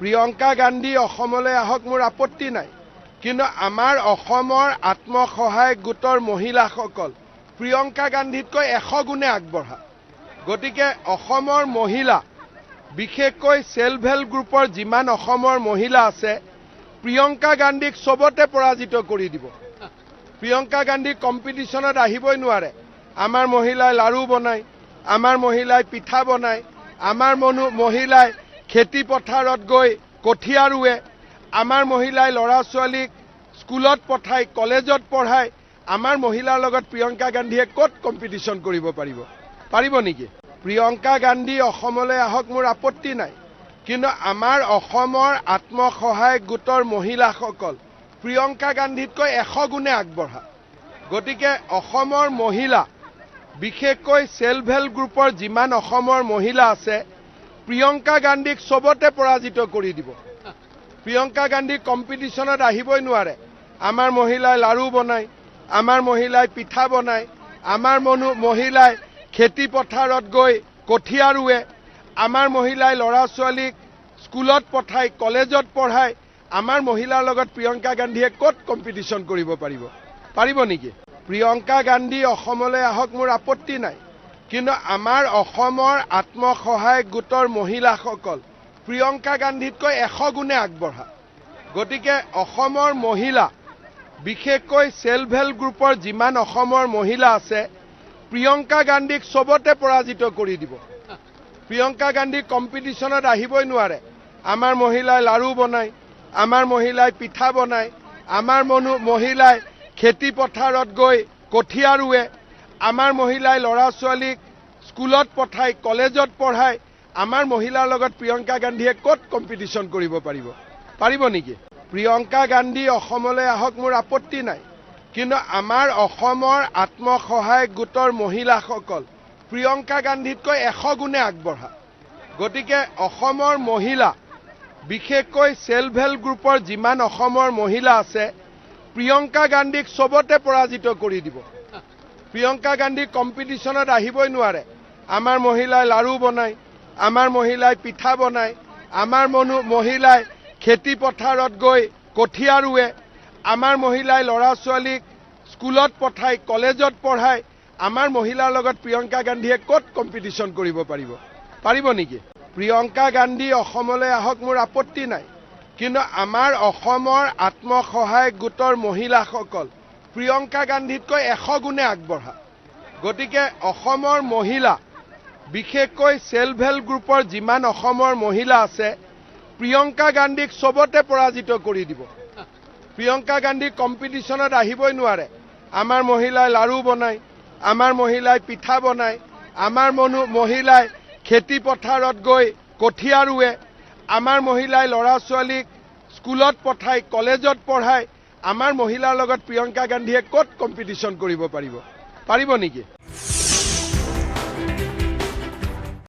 প্ৰিয়ংকা গান্ধী অসমলৈ আহক মোৰ আপত্তি নাই, কিন্তু আমাৰ অসমৰ আত্মসহায়ক গোটৰ মহিলাসকল প্ৰিয়ংকা গান্ধীতকৈ 100 গুণে আগবঢ়া। গতিকে অসমৰ মহিলা, বিশেষকৈ সেলফ হেল্প গ্ৰুপৰ যিমান অসমৰ মহিলা আছে, প্ৰিয়ংকা গান্ধীক সবতে পৰাজিত কৰি দিব। প্ৰিয়ংকা গান্ধী কম্পিটিশনত আহিবই নোৱাৰে। আমাৰ মহিলাই লাড়ু বনায়, আমাৰ মহিলাই পিঠা বনায়, আমাৰ মহিলাই খেতি পথাৰত গৈ কঠীয়া ৰুৱে, আমাৰ মহিলাই ল'ৰা ছোৱালীক স্কুলত পঠায়, কলেজত পঢ়ায়। আমাৰ মহিলাৰ লগত প্ৰিয়ংকা গান্ধীয়ে ক'ত কম্পিটিশন কৰিব পাৰিব নেকি? প্ৰিয়ংকা গান্ধী অসমলৈ আহক মোৰ আপত্তি নাই, কিন্তু আমাৰ অসমৰ আত্মসহায়ক গোটৰ মহিলাসকল প্ৰিয়ংকা গান্ধীতকৈ 100 গুণে আগবঢ়া। গতিকে অসমৰ মহিলা, বিশেষকৈ সেলফ হেল্প গ্ৰুপৰ যিমান অসমৰ মহিলা আছে, প্ৰিয়ংকা গান্ধীক সবতে পৰাজিত কৰি দিব। প্ৰিয়ংকা গান্ধী কম্পিটিশনত আহিবই নোৱাৰে। আমাৰ মহিলাই লাড়ু বনায়, আমাৰ মহিলাই পিঠা বনায়, আমাৰ মহিলাই খেতি পথাৰত গৈ কঠীয়া ৰুৱে, আমাৰ মহিলাই ল'ৰা ছোৱালীক স্কুলত পঠায়, কলেজত পঢ়ায়। আমাৰ মহিলাৰ লগত প্ৰিয়ংকা গান্ধীয়ে ক'ত কম্পিটিশন কৰিব পাৰিব নেকি? প্ৰিয়ংকা গান্ধী অসমলৈ আহক মোৰ আপত্তি নাই, কিন্তু আমাৰ অসমৰ আত্মসহায়ক গোটৰ মহিলাসকল প্ৰিয়ংকা গান্ধীতকৈ 100 গুণে আগবঢ়া। গতিকে অসমৰ মহিলা, বিশেষকৈ সেলফ হেল্প গ্ৰুপৰ যিমান অসমৰ মহিলা আছে, প্ৰিয়ংকা গান্ধীক সবতে পৰাজিত কৰি দিব। প্ৰিয়ংকা গান্ধী কম্পিটিশনত আহিবই নোৱাৰে। আমাৰ মহিলাই লাড়ু বনায়, আমাৰ মহিলাই পিঠা বনায়, আমাৰ মহিলাই খেতি পথাৰত গৈ কঠীয়া ৰুৱে, আমাৰ মহিলাই ল'ৰা ছোৱালীক স্কুলত পঠায়, কলেজত পঢ়ায়। আমাৰ মহিলাৰ লগত প্ৰিয়ংকা গান্ধীয়ে ক'ত কম্পিটিশন কৰিব পাৰিব নেকি? প্ৰিয়ংকা গান্ধী অসমলৈ আহক মোৰ আপত্তি নাই, কিন্তু আমাৰ অসমৰ আত্মসহায়ক গোটৰ মহিলাসকল প্ৰিয়ংকা গান্ধীতকৈ 100 গুণে আগবঢ়া। গতিকে অসমৰ মহিলা, বিশেষকৈ সেলফ হেল্প গ্ৰুপৰ যিমান অসমৰ মহিলা আছে, প্ৰিয়ংকা গান্ধীক সবতে পৰাজিত কৰি দিব। প্ৰিয়ংকা গান্ধী কম্পিটিশনত আহিবই নোৱাৰে। আমাৰ মহিলাই লাড়ু বনায়, আমাৰ মহিলাই পিঠা বনায়, আমাৰ মহিলাই খেতি পথাৰত গৈ কঠীয়া ৰুৱে, আমাৰ মহিলাই ল'ৰা ছোৱালীক স্কুলত পঠায়, কলেজত পঢ়ায়। আমাৰ মহিলাৰ লগত প্ৰিয়ংকা গান্ধীয়ে ক'ত কম্পিটিশন কৰিব পাৰিব নেকি? প্ৰিয়ংকা গান্ধী অসমলৈ আহক মোৰ আপত্তি নাই, কিন্তু আমাৰ অসমৰ আত্মসহায়ক গোটৰ মহিলাসকল প্ৰিয়ংকা গান্ধীতকৈ 100 গুণে আগবঢ়া। গতিকে অসমৰ মহিলা, বিশেষকৈ সেলফ হেল্প গ্ৰুপৰ যিমান অসমৰ মহিলা আছে, প্ৰিয়ংকা গান্ধীক সবতে পৰাজিত কৰি দিব। প্ৰিয়ংকা গান্ধী কম্পিটিশনত আহিবই নোৱাৰে। আমাৰ মহিলাই লাড়ু বনায়, আমাৰ মহিলাই পিঠা বনায়, আমাৰ মহিলাই খেতি পথাৰত গৈ কঠীয়া ৰুৱে, আমাৰ মহিলাই ল'ৰা ছোৱালীক স্কুলত পঠায়, কলেজত পঢ়ায়। আমাৰ মহিলাৰ লগত প্ৰিয়ংকা গান্ধীয়ে ক'ত কম্পিটিশন কৰিব পাৰিব নেকি?